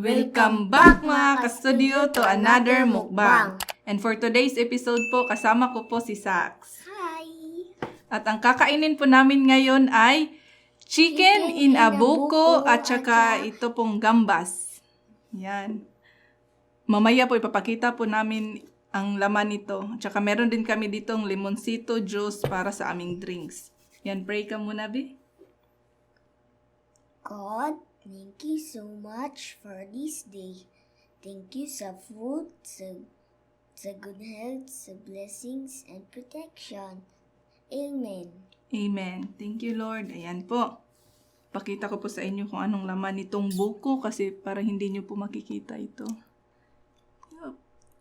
Welcome back mga ka-studio to another mukbang. And for today's episode po, kasama ko po si Sax. Hi! At ang kakainin po namin ngayon ay chicken in a buko at saka ito pong gambas. Yan. Mamaya po ipapakita po namin ang laman nito. At saka meron din kami ditong limonsito juice para sa aming drinks. Yan, pray ka muna, Bi. God, thank you so much for this day. Thank you sa food, sa good health, sa blessings and protection. Amen. Amen. Thank you, Lord. Ayan po. Pakita ko po sa inyo kung anong laman nitong buko kasi para hindi nyo po makikita ito.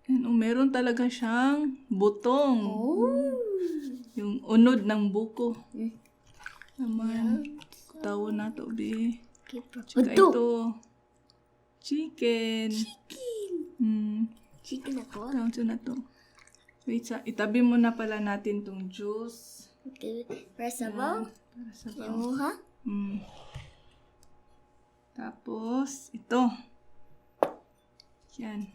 Ayan, meron talaga siyang butong. Oh! Yung unod ng buko. Naman. Yeah. Tawo na to, Bi. Tsaka Ito! ito. Chicken. Chicken ako. Tawag na to. Wait, itabi mo na pala natin tong juice. Okay, para sa baw. Para sa Yan mo ha? Tapos, ito. Yan.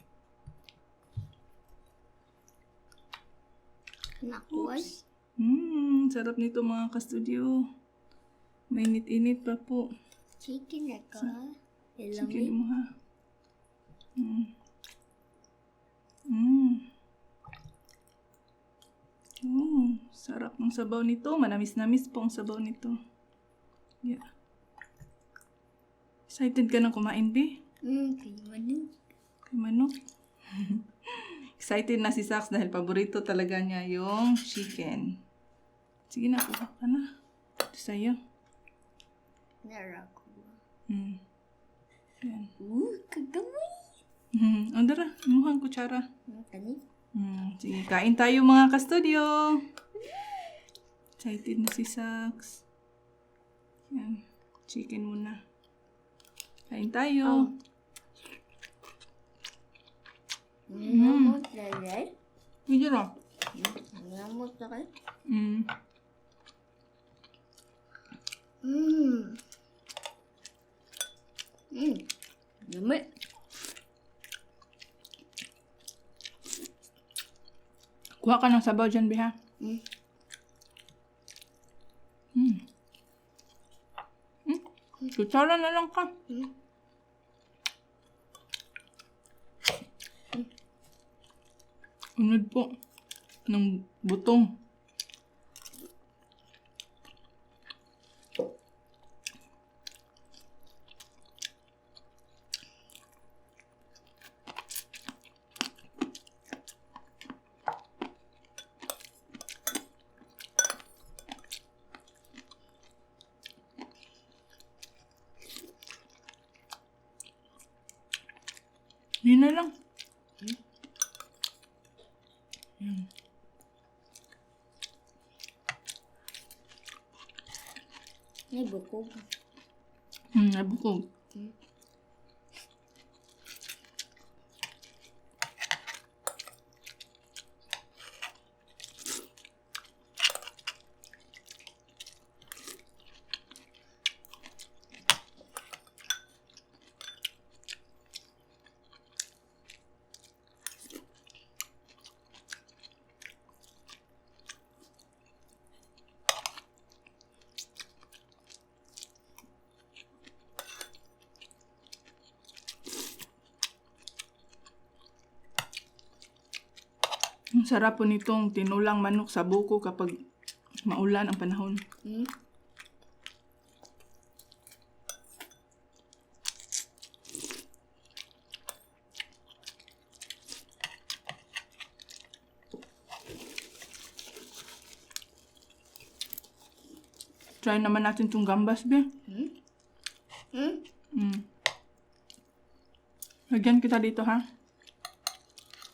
Naku ay. Sarap nito mga ka-studio. Mainit-init pa po. Chicken ako. Chicken mo ha. Sarap ng sabaw nito. Manamis-namis po ang sabaw nito. Yeah. Excited ka na kumain, Bi? Kay Manok. Kay Manok? Excited na si Sax dahil paborito talaga niya yung chicken. Sige na, kuha ka na. Ito sa'yo. Nara ko. Yan. Kagamay. Andara, mukhang kutsara. Kani? Sige, kain tayo mga ka-studio. Excited na si Sax. Yan. Chicken muna. Kain tayo. Namot na rin? Video na. Namot na rin? Dami. Kuha ka ng sabaw dyan, Biha. Kutsara na lang ka. Unod po ng butong. Yun na lang. Ay, buko. Nabukog. Ang sarap po nitong tinulang manok sa buko kapag maulan ang panahon. Try naman natin itong gambas, Be. Lagyan kita dito, ha?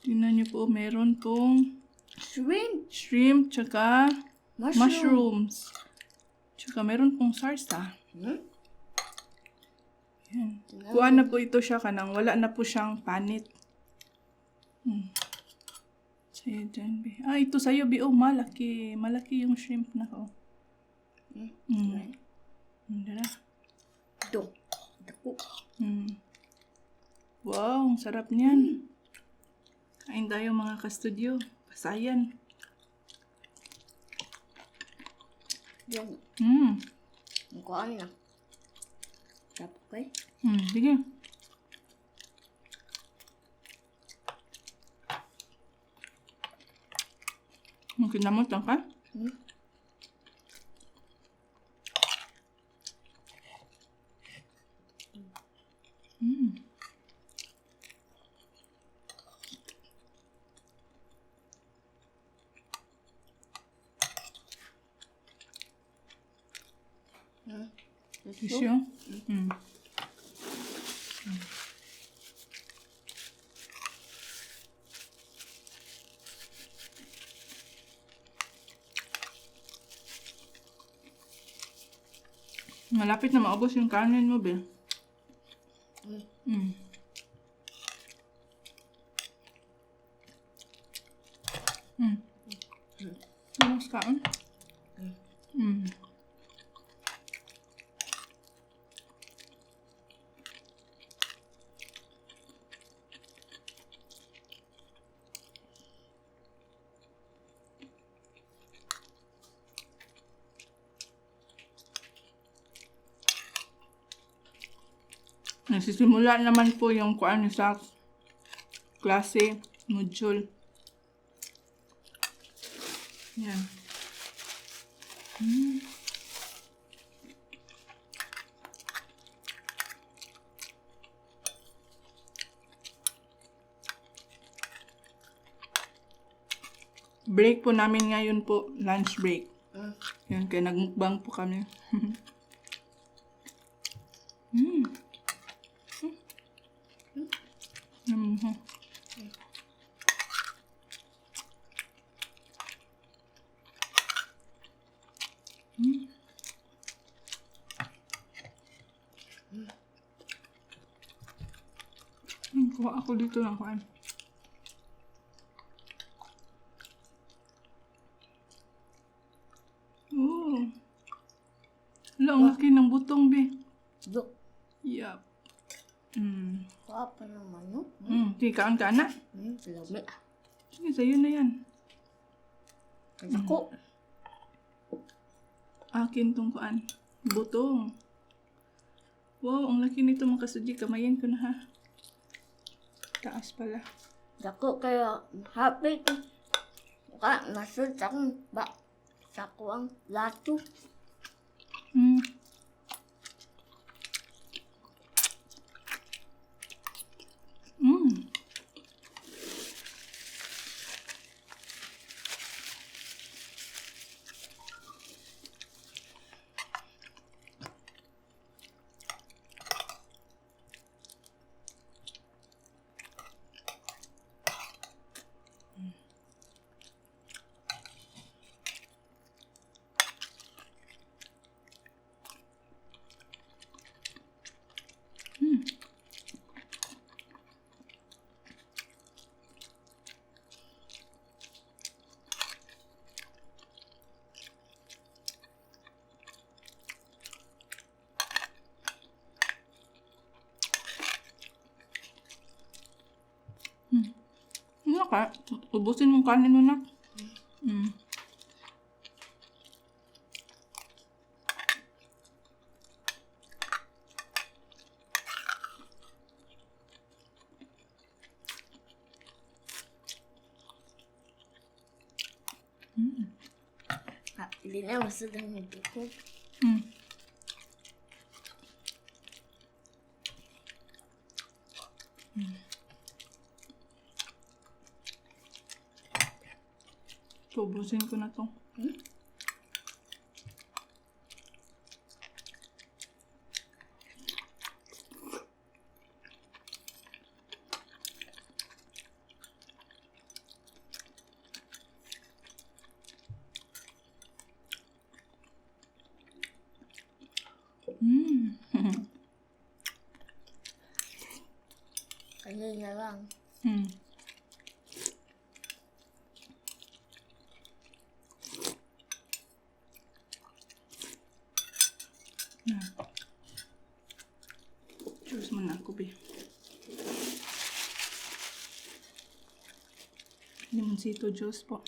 Tingnan niyo po, meron pong shrimp, tsaka mushrooms. Tsaka meron pong sarsa. Yan. Kuha na po ito siya kanang wala na po siyang panit. Sa'yo dyan, Bi. Ito sa'yo, Bi. Oh, malaki. Malaki yung shrimp na ko. Dala. Ito. Dako. Wow, ang sarap niyan. Kain tayo mga ka-studio. Pasayan. Yan. Ang kuhaan na. Tapos kay. Sige. Kinamot lang ka? Tissue? Malapit na maubos yung kanin mo, Bill. Mas kaon? Nagsisimula naman po yung kuan sa klase, module. Yan. Break po namin ngayon po, lunch break. Yan, kaya nagmukbang po kami. Kuha ako dito ng kuan. Oh. Wala, ang laki ng butong, Be. Dok. Yup. Kuha pa naman, no? Sige, kaon ka na. Lami. Sige, sa'yo na yan. Ako. Akin tong kuan. Butong. Wow, ang laki nito mga kasudji. Kamayin ko na ha. Taas pala. Dako kaya happy ko. Nasud sa akong sa akong lato. Ano ka? Ubusin mong kanin mo na. Hindi na masud ang Buko. Ubusin ko na to. Kanin na lang. Choose mo na ako, Be. Limoncito juice po.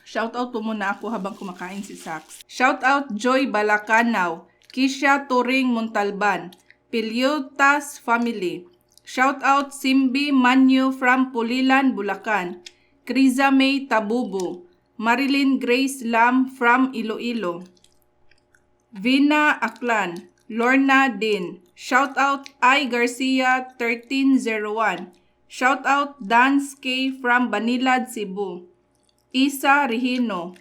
Shoutout po muna ako habang kumakain si Sax. Shoutout Joy Balacanaw, Kisha Turing Montalban, Pilyotas Family. Shoutout Simbi Manyo from Pulilan, Bulacan, Kriza May Tabubo, Marilyn Grace Lam from Iloilo, Vina Aklan, Lorna Din. Shoutout I Garcia 1301. Shoutout Dance K from Banilad, Cebu. Isa Regino,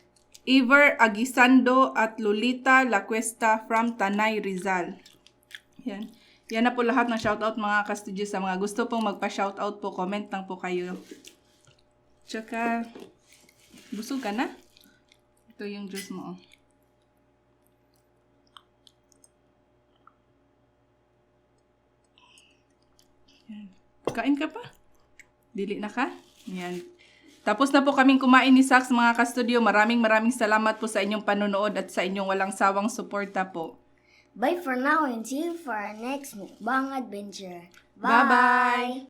Iver Agisando at Lolita Lacuesta from Tanay, Rizal. Yan. Yan na po lahat ng shoutout mga ka-studio. Sa mga gusto pong magpa-shoutout po, comment lang po kayo. Tsaka, busog ka na? Ito yung juice mo. Yan. Kain ka pa? Dili na ka? Yan. Tapos na po kaming kumain ni Sax mga ka-studio. Maraming salamat po sa inyong panonood at sa inyong walang sawang suporta po. Bye for now and see you for our next mukbang adventure. Bye-bye!